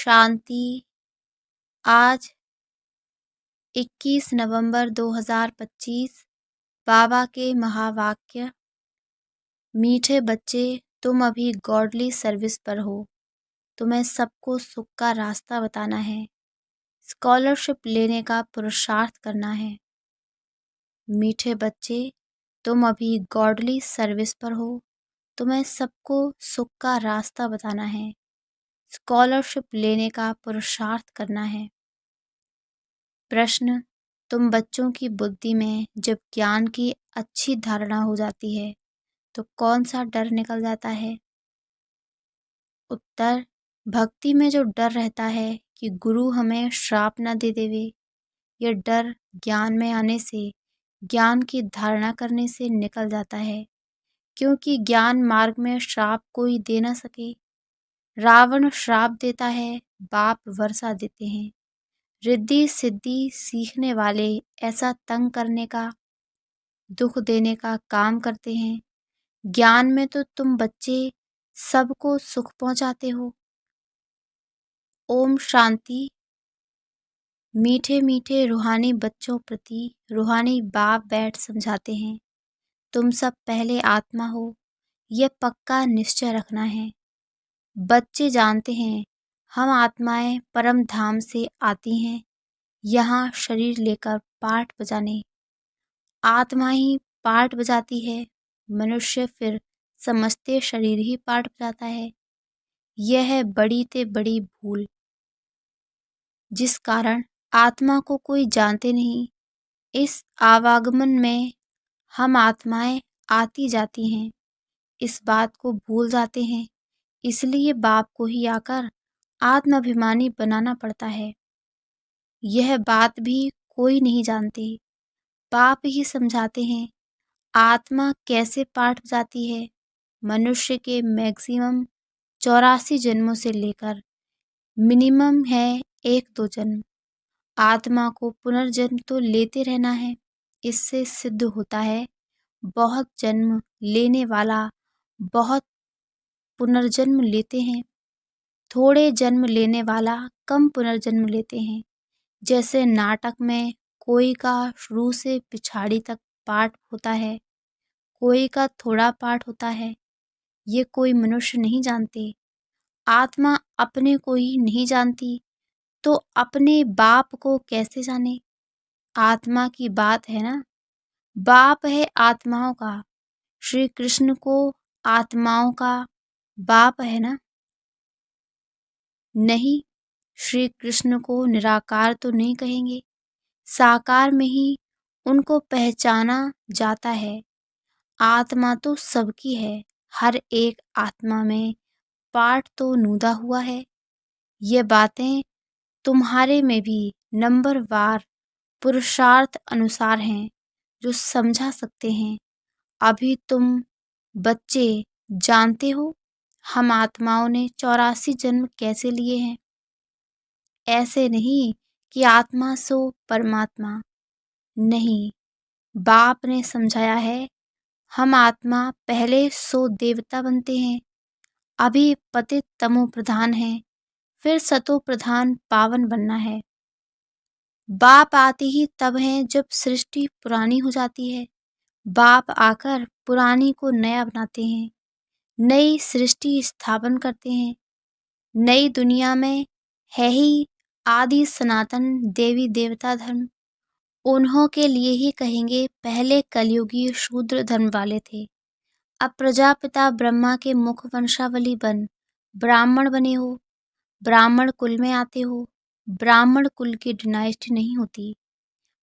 शांति। आज 21 नवंबर 2025 बाबा के महावाक्य। मीठे बच्चे, तुम अभी गॉडली सर्विस पर हो। तुम्हें सबको सुख का रास्ता बताना है, स्कॉलरशिप लेने का पुरुषार्थ करना है। मीठे बच्चे, तुम अभी गॉडली सर्विस पर हो। तुम्हें सबको सुख का रास्ता बताना है, स्कॉलरशिप लेने का पुरुषार्थ करना है। प्रश्न: तुम बच्चों की बुद्धि में जब ज्ञान की अच्छी धारणा हो जाती है तो कौन सा डर निकल जाता है? उत्तर: भक्ति में जो डर रहता है कि गुरु हमें श्राप न दे देवे, यह डर ज्ञान में आने से, ज्ञान की धारणा करने से निकल जाता है, क्योंकि ज्ञान मार्ग में श्राप कोई दे न सके। रावण श्राप देता है, बाप वर्षा देते हैं। रिद्धि सिद्धि सीखने वाले ऐसा तंग करने का, दुख देने का काम करते हैं। ज्ञान में तो तुम बच्चे सबको सुख पहुंचाते हो। ओम शांति। मीठे मीठे रूहानी बच्चों प्रति रूहानी बाप बैठ समझाते हैं, तुम सब पहले आत्मा हो, यह पक्का निश्चय रखना है। बच्चे जानते हैं हम आत्माएं परम धाम से आती हैं, यहाँ शरीर लेकर पाठ बजाने। आत्मा ही पाठ बजाती है, मनुष्य फिर समझते शरीर ही पाठ बजाता है। यह है बड़ी ते बड़ी भूल, जिस कारण आत्मा को कोई जानते नहीं। इस आवागमन में हम आत्माएं आती जाती हैं, इस बात को भूल जाते हैं। इसलिए बाप को ही आकर आत्माभिमानी बनाना पड़ता है। यह बात भी कोई नहीं जानते, बाप ही समझाते हैं। आत्मा कैसे पाठ बजाती है? मनुष्य के मैक्सिमम 84 जन्मों से लेकर मिनिमम है 1-2 जन्म। आत्मा को पुनर्जन्म तो लेते रहना है। इससे सिद्ध होता है बहुत जन्म लेने वाला बहुत पुनर्जन्म लेते हैं, थोड़े जन्म लेने वाला कम पुनर्जन्म लेते हैं। जैसे नाटक में कोई का शुरू से पिछाड़ी तक पाठ होता है, कोई का थोड़ा पाठ होता है। ये कोई मनुष्य नहीं जानते। आत्मा अपने को ही नहीं जानती तो अपने बाप को कैसे जाने? आत्मा की बात है ना, बाप है आत्माओं का। श्री कृष्ण को आत्माओं का बाप है ना? नहीं, श्री कृष्ण को निराकार तो नहीं कहेंगे, साकार में ही उनको पहचाना जाता है। आत्मा तो सबकी है, हर एक आत्मा में पाठ तो नूदा हुआ है। ये बातें तुम्हारे में भी नंबरवार पुरुषार्थ अनुसार हैं, जो समझा सकते हैं। अभी तुम बच्चे जानते हो हम आत्माओं ने 84 जन्म कैसे लिए हैं। ऐसे नहीं कि आत्मा सो परमात्मा, नहीं, बाप ने समझाया है हम आत्मा पहले सो देवता बनते हैं, अभी पतित तमो प्रधान है, फिर सतो प्रधान पावन बनना है। बाप आते ही तब है जब सृष्टि पुरानी हो जाती है। बाप आकर पुरानी को नया बनाते हैं, नई सृष्टि स्थापन करते हैं। नई दुनिया में है ही आदि सनातन देवी देवता धर्म। उन्हों के लिए ही कहेंगे पहले कलयुगी शूद्र धर्म वाले थे, अब प्रजापिता ब्रह्मा के मुख वंशावली बन ब्राह्मण बने हो, ब्राह्मण कुल में आते हो। ब्राह्मण कुल की डिनाइस्टी नहीं होती,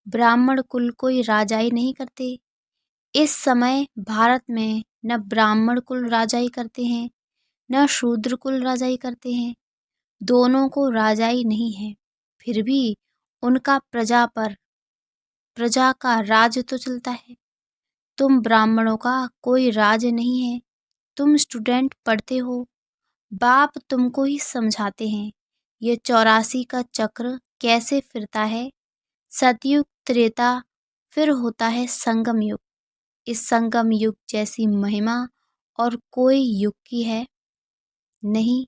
ब्राह्मण कुल कोई राजाई नहीं करते। इस समय भारत में न ब्राह्मण कुल राजाई करते हैं, न शूद्र कुल राजाई करते हैं। दोनों को राजाई नहीं है, फिर भी उनका प्रजा पर प्रजा का राज तो चलता है। तुम ब्राह्मणों का कोई राज नहीं है, तुम स्टूडेंट पढ़ते हो, बाप तुमको ही समझाते हैं ये 84 का चक्र कैसे फिरता है। सतयुग, त्रेता, फिर होता है संगम युग। इस संगम युग जैसी महिमा और कोई युग की है नहीं।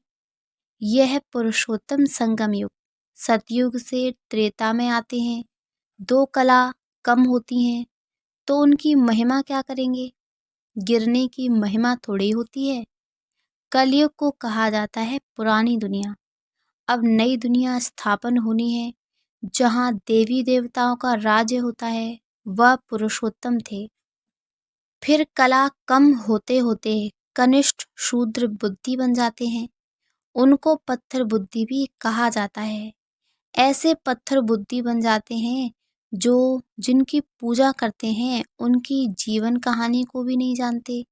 यह पुरुषोत्तम संगम युग, सतयुग से त्रेता में आते हैं। दो कला कम होती हैं तो उनकी महिमा क्या करेंगे? गिरने की महिमा थोड़ी होती है। कलयुग को कहा जाता है पुरानी दुनिया। अब नई दुनिया स्थापन होनी है, जहाँ देवी देवताओं का राज्य होता है। वह पुरुषोत्तम थे। फिर कला कम होते होते कनिष्ठ शूद्र बुद्धि बन जाते हैं। उनको पत्थर बुद्धि भी कहा जाता है। ऐसे पत्थर बुद्धि बन जाते हैं जो जिनकी पूजा करते हैं उनकी जीवन कहानी को भी नहीं जानते।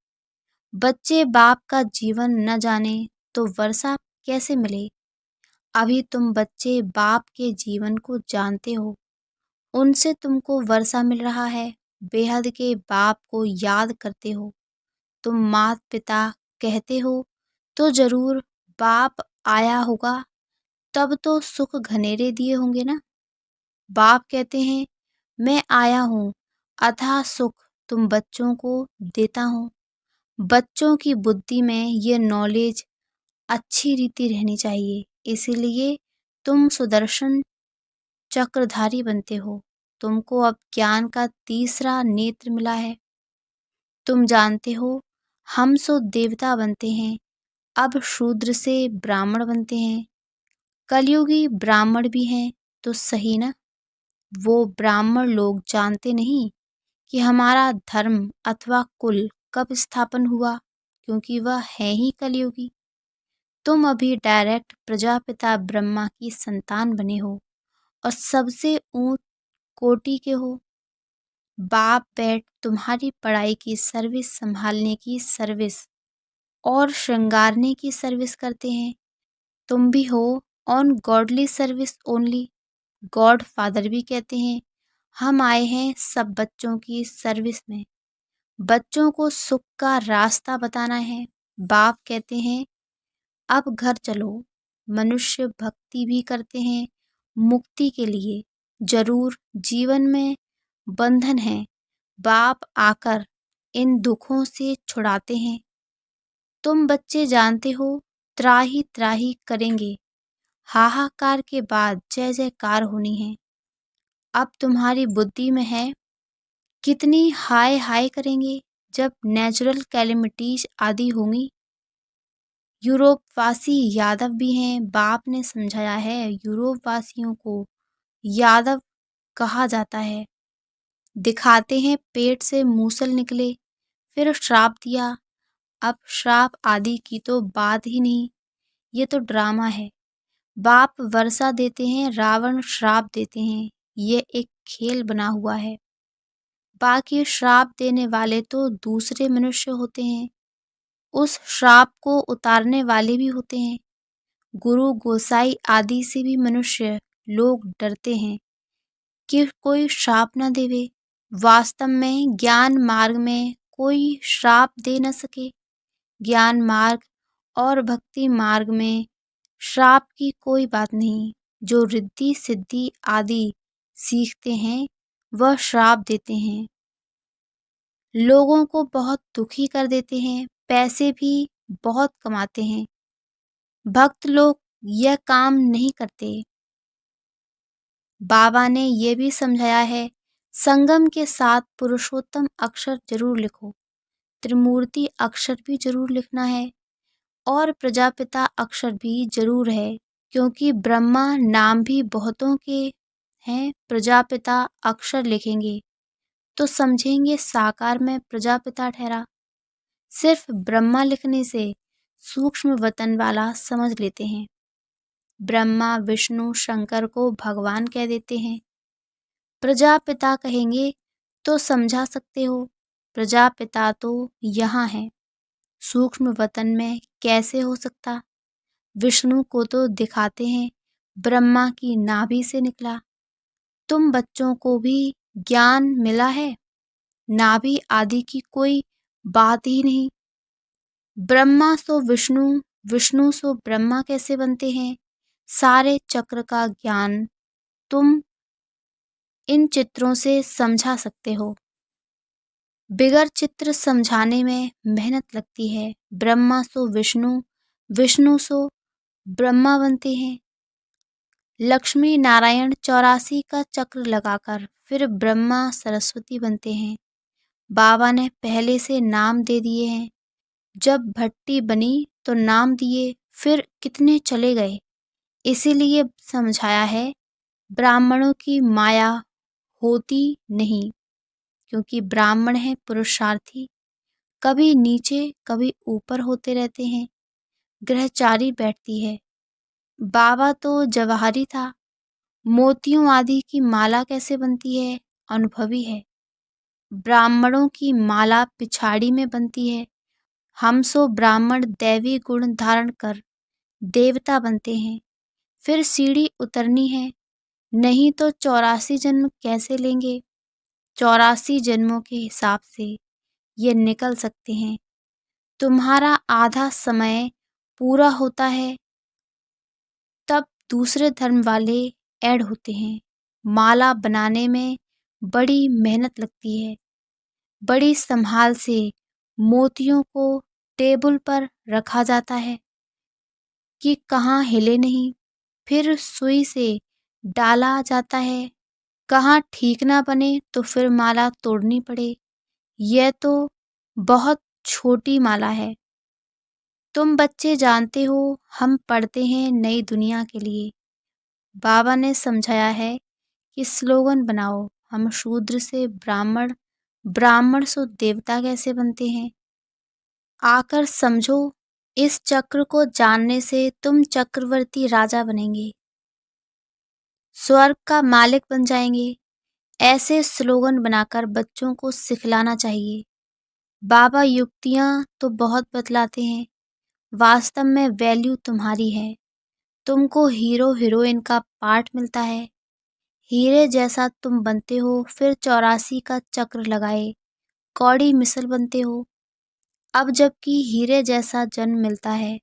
बच्चे बाप का जीवन न जाने तो वर्षा कैसे मिले? अभी तुम बच्चे बाप के जीवन को जानते हो, उनसे तुमको वर्षा मिल रहा है। बेहद के बाप को याद करते हो। तुम माता पिता कहते हो तो जरूर बाप आया होगा, तब तो सुख घनेरे दिए होंगे ना। बाप कहते हैं मैं आया हूँ, अथाह सुख तुम बच्चों को देता हूँ। बच्चों की बुद्धि में ये नॉलेज अच्छी रीति रहनी चाहिए, इसीलिए तुम सुदर्शन चक्रधारी बनते हो। तुमको अब ज्ञान का तीसरा नेत्र मिला है। तुम जानते हो हम सो देवता बनते हैं, अब शूद्र से ब्राह्मण बनते हैं। कलयुगी ब्राह्मण भी हैं तो सही ना। वो ब्राह्मण लोग जानते नहीं कि हमारा धर्म अथवा कुल कब स्थापन हुआ, क्योंकि वह है ही कलयुगी। तुम अभी डायरेक्ट प्रजापिता ब्रह्मा की संतान बने हो और सबसे ऊंच कोटि के हो। बाप बैठ तुम्हारी पढ़ाई की सर्विस, संभालने की सर्विस और श्रृंगारने की सर्विस करते हैं। तुम भी हो on godly service only. God father भी कहते हैं हम आए हैं सब बच्चों की सर्विस में। बच्चों को सुख का रास्ता बताना है। बाप कहते हैं अब घर चलो। मनुष्य भक्ति भी करते हैं मुक्ति के लिए। जरूर जीवन में बंधन है, बाप आकर इन दुखों से छुड़ाते हैं। तुम बच्चे जानते हो त्राही त्राही करेंगे, हाहाकार के बाद जय जयकार होनी है। अब तुम्हारी बुद्धि में है कितनी हाय हाय करेंगे जब नेचुरल कैलेमिटीज आदि होंगी। यूरोप वासी यादव भी हैं। बाप ने समझाया है यूरोप वासियों को यादव कहा जाता है। दिखाते हैं पेट से मूसल निकले, फिर श्राप दिया। अब श्राप आदि की तो बात ही नहीं, ये तो ड्रामा है। बाप वर्षा देते हैं, रावण श्राप देते हैं। ये एक खेल बना हुआ है। बाकी श्राप देने वाले तो दूसरे मनुष्य होते हैं, उस श्राप को उतारने वाले भी होते हैं। गुरु गोसाई आदि से भी मनुष्य लोग डरते हैं कि कोई श्राप न देवे। वास्तव में ज्ञान मार्ग में कोई श्राप दे न सके। ज्ञान मार्ग और भक्ति मार्ग में श्राप की कोई बात नहीं। जो रिद्धि सिद्धि आदि सीखते हैं वह श्राप देते हैं, लोगों को बहुत दुखी कर देते हैं, पैसे भी बहुत कमाते हैं। भक्त लोग यह काम नहीं करते। बाबा ने यह भी समझाया है संगम के साथ पुरुषोत्तम अक्षर जरूर लिखो, त्रिमूर्ति अक्षर भी जरूर लिखना है और प्रजापिता अक्षर भी जरूर है, क्योंकि ब्रह्मा नाम भी बहुतों के हैं। प्रजापिता अक्षर लिखेंगे तो समझेंगे साकार में प्रजापिता ठहरा। सिर्फ ब्रह्मा लिखने से सूक्ष्म वतन वाला समझ लेते हैं। ब्रह्मा विष्णु शंकर को भगवान कह देते हैं। प्रजापिता कहेंगे तो समझा सकते हो, प्रजापिता तो यहाँ है, सूक्ष्म वतन में कैसे हो सकता। विष्णु को तो दिखाते हैं ब्रह्मा की नाभि से निकला। तुम बच्चों को भी ज्ञान मिला है, नाभि आदि की कोई बात ही नहीं। ब्रह्मा सो विष्णु, विष्णु सो ब्रह्मा कैसे बनते हैं? सारे चक्र का ज्ञान तुम इन चित्रों से समझा सकते हो। बिगर चित्र समझाने में मेहनत लगती है। ब्रह्मा सो विष्णु, विष्णु सो ब्रह्मा बनते हैं। लक्ष्मी नारायण 84 का चक्र लगाकर फिर ब्रह्मा सरस्वती बनते हैं। बाबा ने पहले से नाम दे दिए हैं। जब भट्टी बनी तो नाम दिए, फिर कितने चले गए। इसीलिए समझाया है, ब्राह्मणों की माया होती नहीं, क्योंकि ब्राह्मण है पुरुषार्थी, कभी नीचे कभी ऊपर होते रहते हैं। ग्रहचारी बैठती है। बाबा तो जवाहरी था। मोतियों आदि की माला कैसे बनती है, अनुभवी है। ब्राह्मणों की माला पिछाड़ी में बनती है। हम सो ब्राह्मण दैवी गुण धारण कर देवता बनते हैं। फिर सीढ़ी उतरनी है, नहीं तो 84 जन्म कैसे लेंगे। 84 जन्मों के हिसाब से ये निकल सकते हैं। तुम्हारा आधा समय पूरा होता है, तब दूसरे धर्म वाले ऐड होते हैं। माला बनाने में बड़ी मेहनत लगती है। बड़ी संभाल से मोतियों को टेबल पर रखा जाता है कि कहाँ हिले नहीं। फिर सुई से डाला जाता है, कहाँ ठीक ना बने तो फिर माला तोड़नी पड़े। यह तो बहुत छोटी माला है। तुम बच्चे जानते हो, हम पढ़ते हैं नई दुनिया के लिए। बाबा ने समझाया है कि स्लोगन बनाओ, हम शूद्र से ब्राह्मण, ब्राह्मण से देवता कैसे बनते हैं। आकर समझो, इस चक्र को जानने से तुम चक्रवर्ती राजा बनेंगे, स्वर्ग का मालिक बन जाएंगे। ऐसे स्लोगन बनाकर बच्चों को सिखलाना चाहिए। बाबा युक्तियाँ तो बहुत बतलाते हैं, वास्तव में वैल्यू तुम्हारी है। तुमको हीरो हीरोइन का पार्ट मिलता है। हीरे जैसा तुम बनते हो, फिर 84 का चक्र लगाए कौड़ी मिसल बनते हो। अब जबकि हीरे जैसा जन्म मिलता है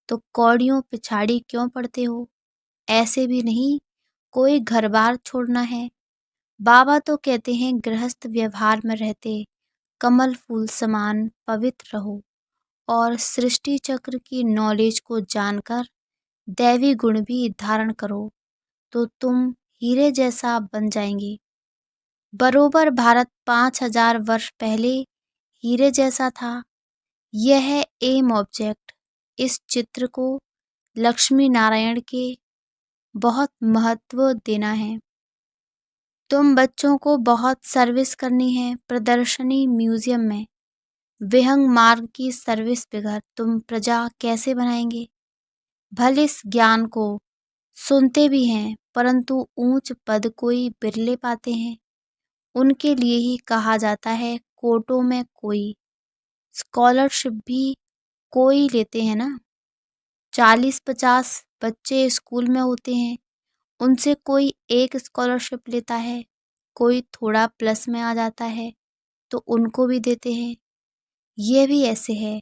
तो कौड़ियों पिछाड़ी क्यों पड़ते हो। ऐसे भी नहीं कोई घर बार छोड़ना है। बाबा तो कहते हैं गृहस्थ व्यवहार में रहते कमल फूल समान पवित्र रहो और सृष्टि चक्र की नॉलेज को जानकर दैवी गुण भी धारण करो, तो तुम हीरे जैसा बन जाएंगे। बरोबर भारत 5000 वर्ष पहले हीरे जैसा था। यह है एम ऑब्जेक्ट। इस चित्र को लक्ष्मी नारायण के बहुत महत्व देना है। तुम बच्चों को बहुत सर्विस करनी है। प्रदर्शनी म्यूजियम में विहंग मार्ग की सर्विस बगैर तुम प्रजा कैसे बनाएंगे। भले इस ज्ञान को सुनते भी हैं, परंतु ऊंच पद कोई बिरले पाते हैं। उनके लिए ही कहा जाता है कोटों में कोई। स्कॉलरशिप भी कोई लेते हैं ना। 40-50 बच्चे स्कूल में होते हैं, उनसे कोई एक स्कॉलरशिप लेता है। कोई थोड़ा प्लस में आ जाता है तो उनको भी देते हैं। ये भी ऐसे है,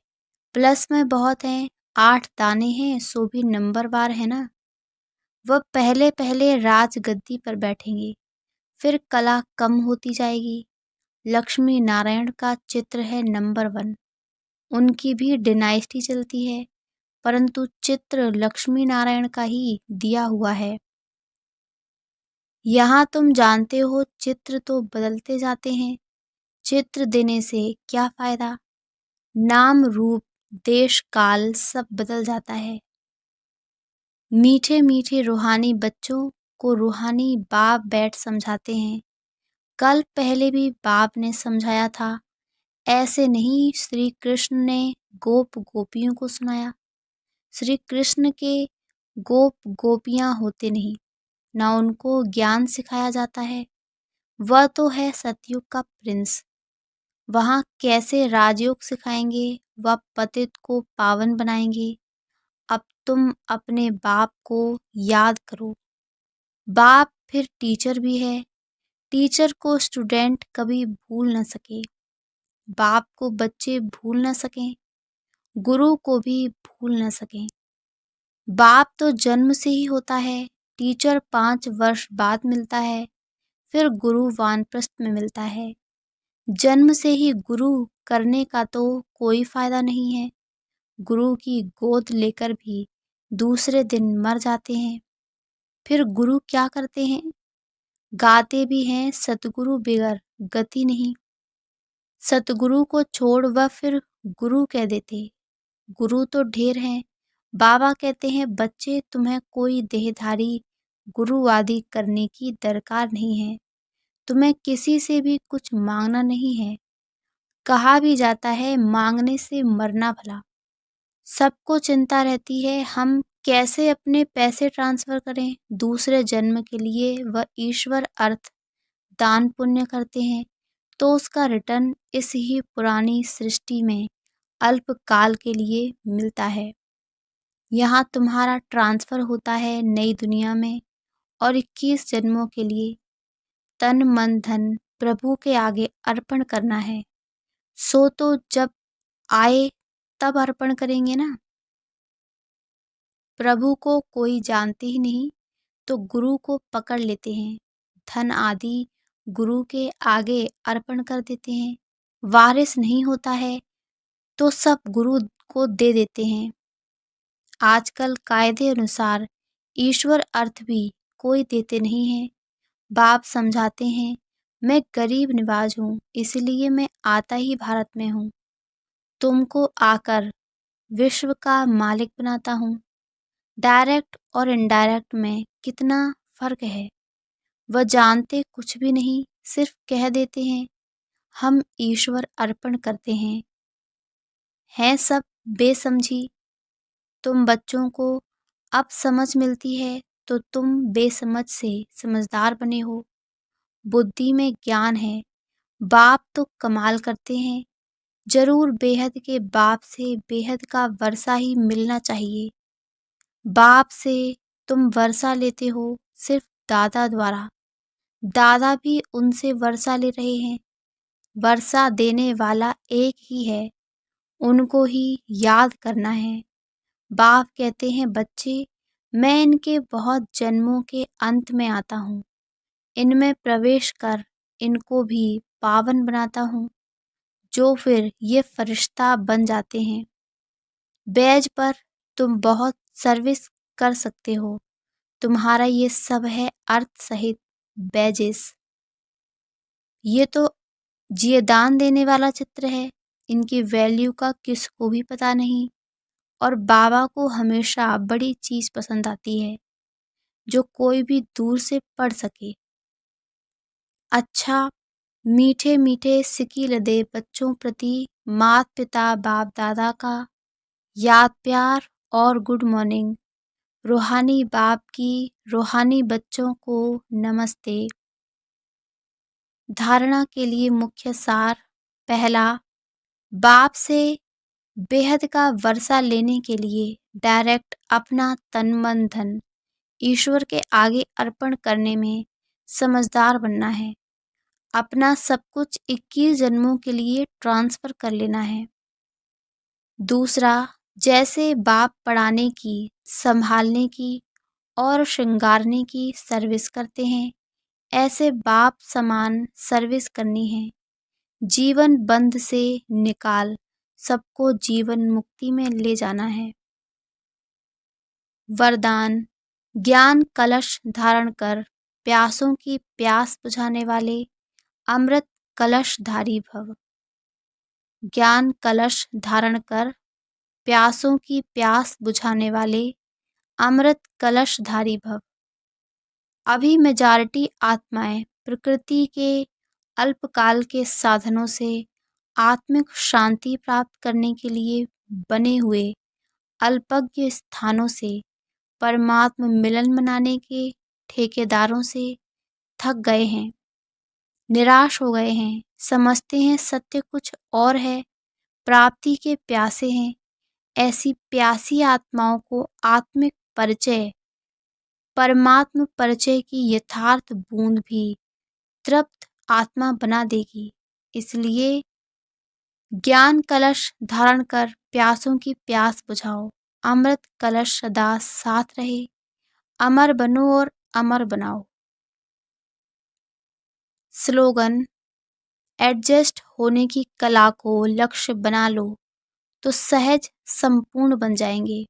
प्लस में बहुत हैं, 8 दाने हैं सो भी नंबरवार है ना। वह पहले पहले राजगद्दी पर बैठेंगे, फिर कला कम होती जाएगी। लक्ष्मी नारायण का चित्र है नंबर 1। उनकी भी डिनाइस्टी चलती है, परंतु चित्र लक्ष्मी नारायण का ही दिया हुआ है। यहाँ तुम जानते हो चित्र तो बदलते जाते हैं। चित्र देने से क्या फायदा। नाम रूप देश काल सब बदल जाता है। मीठे मीठे रूहानी बच्चों को रूहानी बाप बैठ समझाते हैं। कल पहले भी बाप ने समझाया था। ऐसे नहीं श्री कृष्ण ने गोप गोपियों को सुनाया। श्री कृष्ण के गोप गोपियां होते नहीं, ना उनको ज्ञान सिखाया जाता है। वह तो है सतयुग का प्रिंस। वहाँ कैसे राजयोग सिखाएंगे, वह पतित को पावन बनाएंगे। अब तुम अपने बाप को याद करो। बाप फिर टीचर भी है। टीचर को स्टूडेंट कभी भूल न सके, बाप को बच्चे भूल न सकें, गुरु को भी भूल न सकें। बाप तो जन्म से ही होता है, टीचर 5 वर्ष बाद मिलता है, फिर गुरु वानप्रस्थ में मिलता है। जन्म से ही गुरु करने का तो कोई फायदा नहीं है। गुरु की गोद लेकर भी दूसरे दिन मर जाते हैं। फिर गुरु क्या करते हैं? गाते भी हैं सतगुरु बिगर गति नहीं। सतगुरु को छोड़ वह फिर गुरु कह देते। गुरु तो ढेर हैं। बाबा कहते हैं बच्चे तुम्हें कोई देहधारी गुरु आदि करने की दरकार नहीं है। तुम्हें किसी से भी कुछ मांगना नहीं है। कहा भी जाता है मांगने से मरना भला। सबको चिंता रहती है हम कैसे अपने पैसे ट्रांसफर करें दूसरे जन्म के लिए। वह ईश्वर अर्थ दान पुण्य करते हैं तो उसका रिटर्न इस ही पुरानी सृष्टि में अल्पकाल के लिए मिलता है। यहाँ तुम्हारा ट्रांसफर होता है नई दुनिया में और 21 जन्मों के लिए तन मन धन प्रभु के आगे अर्पण करना है। सो तो जब आए तब अर्पण करेंगे ना। प्रभु को कोई जानते ही नहीं तो गुरु को पकड़ लेते हैं। धन आदि गुरु के आगे अर्पण कर देते हैं। वारिस नहीं होता है तो सब गुरु को दे देते हैं। आजकल कायदे अनुसार ईश्वर अर्थ भी कोई देते नहीं है। बाप समझाते हैं मैं गरीब निवाज हूँ इसलिए मैं आता ही भारत में हूँ। तुमको आकर विश्व का मालिक बनाता हूँ। डायरेक्ट और इनडायरेक्ट में कितना फर्क है वह जानते कुछ भी नहीं, सिर्फ कह देते हैं हम ईश्वर अर्पण करते हैं सब बेसमझी। तुम बच्चों को अब समझ मिलती है तो तुम बेसमझ से समझदार बने हो। बुद्धि में ज्ञान है। बाप तो कमाल करते हैं। जरूर बेहद के बाप से बेहद का वर्षा ही मिलना चाहिए। बाप से तुम वर्षा लेते हो सिर्फ दादा द्वारा। दादा भी उनसे वर्षा ले रहे हैं। वर्षा देने वाला एक ही है, उनको ही याद करना है। बाप कहते हैं बच्चे मैं इनके बहुत जन्मों के अंत में आता हूँ। इनमें प्रवेश कर इनको भी पावन बनाता हूँ जो फिर ये फरिश्ता बन जाते हैं। बैज पर तुम बहुत सर्विस कर सकते हो। तुम्हारा ये सब है अर्थ सहित बैजेस। ये तो जियदान देने वाला चित्र है। इनकी वैल्यू का किसको भी पता नहीं और बाबा को हमेशा बड़ी चीज पसंद आती है जो कोई भी दूर से पढ़ सके। अच्छा मीठे मीठे सिकी लदे बच्चों प्रति मात पिता बाप दादा का याद प्यार और गुड मॉर्निंग। रूहानी बाप की रूहानी बच्चों को नमस्ते। धारणा के लिए मुख्य सार। पहला, बाप से बेहद का वर्षा लेने के लिए डायरेक्ट अपना तन मन धन ईश्वर के आगे अर्पण करने में समझदार बनना है। अपना सब कुछ 21 जन्मों के लिए ट्रांसफर कर लेना है। दूसरा, जैसे बाप पढ़ाने की, संभालने की और श्रृंगारने की सर्विस करते हैं ऐसे बाप समान सर्विस करनी है। जीवन बंध से निकाल सबको जीवन मुक्ति में ले जाना है। वरदान, ज्ञान कलश धारण कर प्यासों की प्यास बुझाने वाले अमृत कलशधारी भव। ज्ञान कलश धारण कर प्यासों की प्यास बुझाने वाले अमृत कलशधारी भव। अभी मेजॉरिटी आत्माएं प्रकृति के अल्पकाल के साधनों से आत्मिक शांति प्राप्त करने के लिए बने हुए अल्पज्ञ स्थानों से परमात्म मिलन मनाने के ठेकेदारों से थक गए हैं, निराश हो गए हैं। समझते हैं सत्य कुछ और है, प्राप्ति के प्यासे हैं। ऐसी प्यासी आत्माओं को आत्मिक परिचय, परमात्म परिचय की यथार्थ बूंद भी तृप्त आत्मा बना देगी। इसलिए ज्ञान कलश धारण कर प्यासों की प्यास बुझाओ। अमृत कलश सदा साथ रहे। अमर बनो और अमर बनाओ। स्लोगन, एडजस्ट होने की कला को लक्ष्य बना लो तो सहज संपूर्ण बन जाएंगे।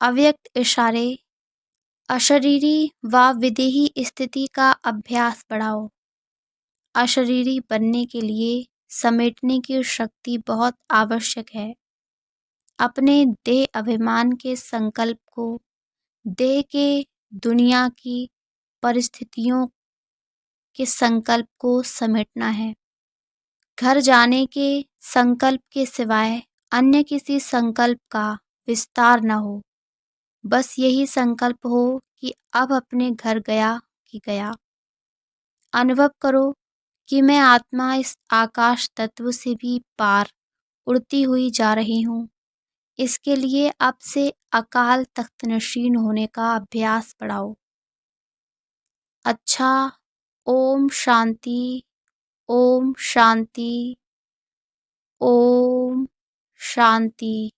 अव्यक्त इशारे, अशरीरी व विदेही स्थिति का अभ्यास बढ़ाओ। अशरीरी बनने के लिए समेटने की शक्ति बहुत आवश्यक है। अपने देह अभिमान के संकल्प को देह के दुनिया की परिस्थितियों के संकल्प को समेटना है। घर जाने के संकल्प के सिवाय अन्य किसी संकल्प का विस्तार न हो। बस यही संकल्प हो कि अब अपने घर गया कि गया। अनुभव करो कि मैं आत्मा इस आकाश तत्व से भी पार उड़ती हुई जा रही हूँ। इसके लिए अब से अकाल तख्त नशीन होने का अभ्यास बढ़ाओ। अच्छा, ओम शांति, ओम शांति, ओम शांति।